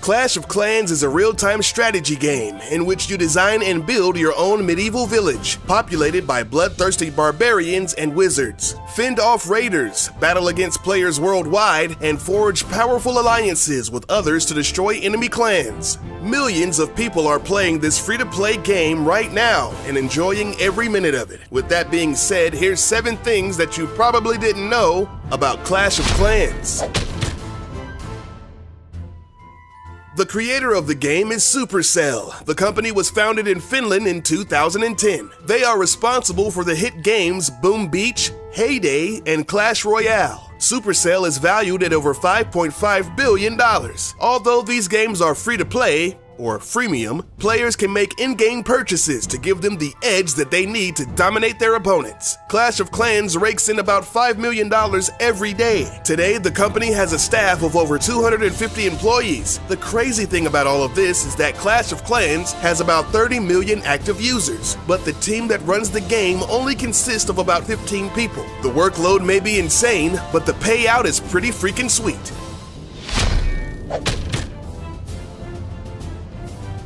Clash of Clans is a real-time strategy game in which you design and build your own medieval village, populated by bloodthirsty barbarians and wizards. Fend off raiders, battle against players worldwide, and forge powerful alliances with others to destroy enemy clans. Millions of people are playing this free-to-play game right now and enjoying every minute of it. With that being said, here's 7 things that you probably didn't know about Clash of Clans. The creator of the game is Supercell. The company was founded in Finland in 2010. They are responsible for the hit games Boom Beach, Heyday, and Clash Royale. Supercell is valued at over $5.5 billion. Although these games are free to play, or freemium, players can make in-game purchases to give them the edge that they need to dominate their opponents. Clash of Clans rakes in about $5 million every day. Today, the company has a staff of over 250 employees. The crazy thing about all of this is that Clash of Clans has about 30 million active users, but the team that runs the game only consists of about 15 people. The workload may be insane, but the payout is pretty freaking sweet.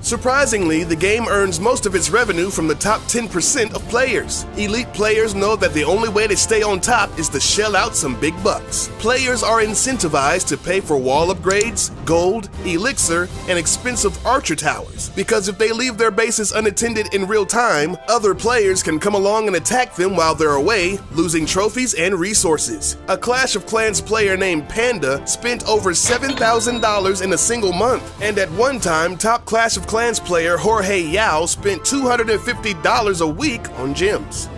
Surprisingly, the game earns most of its revenue from the top 10% of players. Elite players know that the only way to stay on top is to shell out some big bucks. Players are incentivized to pay for wall upgrades, gold, elixir, and expensive archer towers, because if they leave their bases unattended in real time, other players can come along and attack them while they're away, losing trophies and resources. A Clash of Clans player named Panda spent over $7,000 in a single month, and at one time, top Clash of Clans player Jorge Yao spent $250 a week on gems.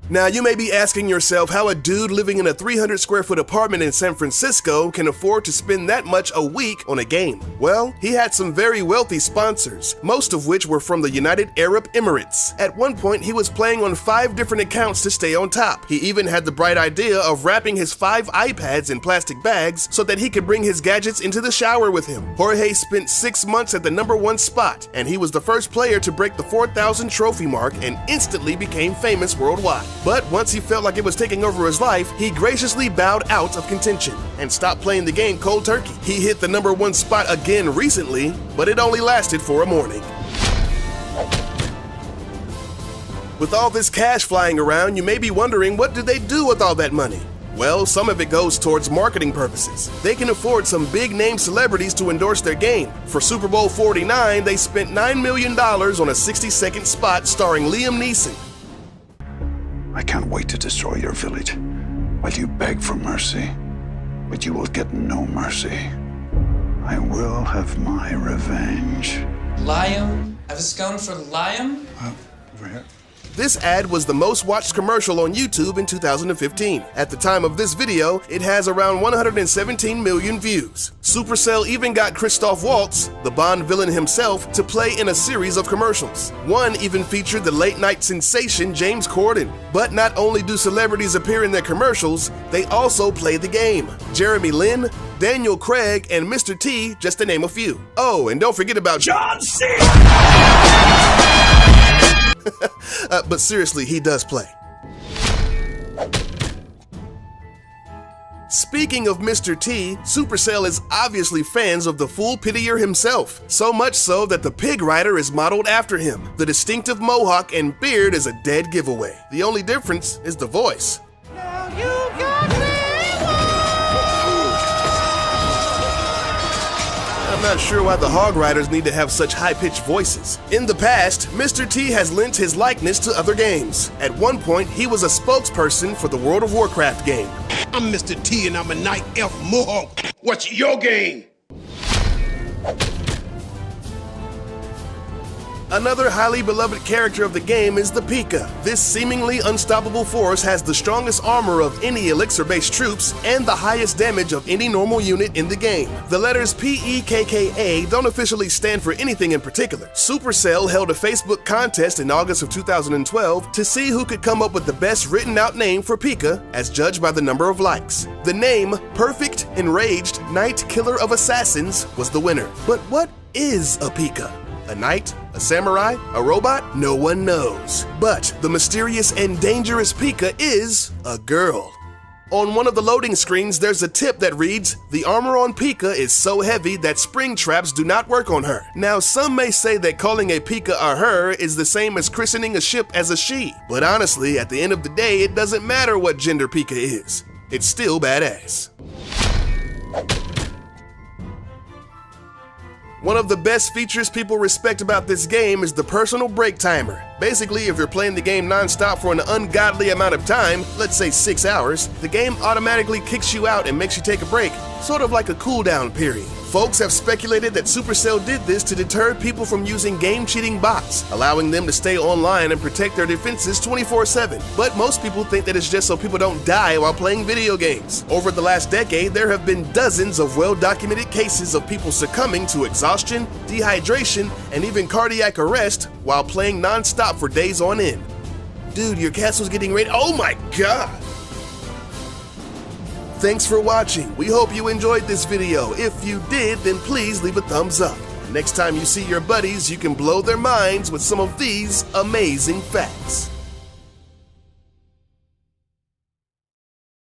Now, you may be asking yourself how a dude living in a 300 square foot apartment in San Francisco can afford to spend that much a week on a game. Well, he had some very wealthy sponsors, most of which were from the United Arab Emirates. At one point, he was playing on 5 different accounts to stay on top. He even had the bright idea of wrapping his 5 iPads in plastic bags so that he could bring his gadgets into the shower with him. Jorge spent 6 months at the #1 spot, and he was the first player to break the 4,000 trophy mark and instantly became famous worldwide. But once he felt like it was taking over his life, he graciously bowed out of contention and stopped playing the game cold turkey. He hit the #1 spot again recently, but it only lasted for a morning. With all this cash flying around, you may be wondering, what do they do with all that money? Well, some of it goes towards marketing purposes. They can afford some big-name celebrities to endorse their game. For Super Bowl 49, they spent $9 million on a 60-second spot starring Liam Neeson. I can't wait to destroy your village while you beg for mercy, but you will get no mercy. I will have my revenge. Liam? I was going for Liam? Over here. This ad was the most watched commercial on YouTube in 2015. At the time of this video, it has around 117 million views. Supercell even got Christoph Waltz, the Bond villain himself, to play in a series of commercials. One even featured the late-night sensation James Corden. But not only do celebrities appear in their commercials, they also play the game. Jeremy Lin, Daniel Craig, and Mr. T, just to name a few. Oh, and don't forget about John Cena! But seriously, he does play. Speaking of Mr. T, Supercell is obviously fans of the Fool Pitier himself. So much so that the Pig Rider is modeled after him. The distinctive mohawk and beard is a dead giveaway. The only difference is the voice. Now you got me. I'm not sure why the Hog Riders need to have such high-pitched voices. In the past, Mr. T has lent his likeness to other games. At one point, he was a spokesperson for the World of Warcraft game. I'm Mr. T and I'm a Night Elf Mohawk. What's your game? Another highly beloved character of the game is the Pika. This seemingly unstoppable force has the strongest armor of any elixir-based troops and the highest damage of any normal unit in the game. The letters P-E-K-K-A don't officially stand for anything in particular. Supercell held a Facebook contest in August of 2012 to see who could come up with the best written-out name for Pika, as judged by the number of likes. The name, Perfect Enraged Knight Killer of Assassins, was the winner. But what is a Pika? A knight? A samurai? A robot? No one knows. But the mysterious and dangerous Pika is a girl. On one of the loading screens, there's a tip that reads, "The armor on Pika is so heavy that spring traps do not work on her." Now, some may say that calling a Pika a her is the same as christening a ship as a she, but honestly, at the end of the day, it doesn't matter what gender Pika is. It's still badass. One of the best features people respect about this game is the personal break timer. Basically, if you're playing the game non-stop for an ungodly amount of time, let's say 6 hours, the game automatically kicks you out and makes you take a break, sort of like a cooldown period. Folks have speculated that Supercell did this to deter people from using game-cheating bots, allowing them to stay online and protect their defenses 24/7. But most people think that it's just so people don't die while playing video games. Over the last decade, there have been dozens of well-documented cases of people succumbing to exhaustion, dehydration, and even cardiac arrest while playing non-stop for days on end. Dude, your castle's getting ready. Oh my god! Thanks for watching. We hope you enjoyed this video. If you did, then please leave a thumbs up. Next time you see your buddies, you can blow their minds with some of these amazing facts.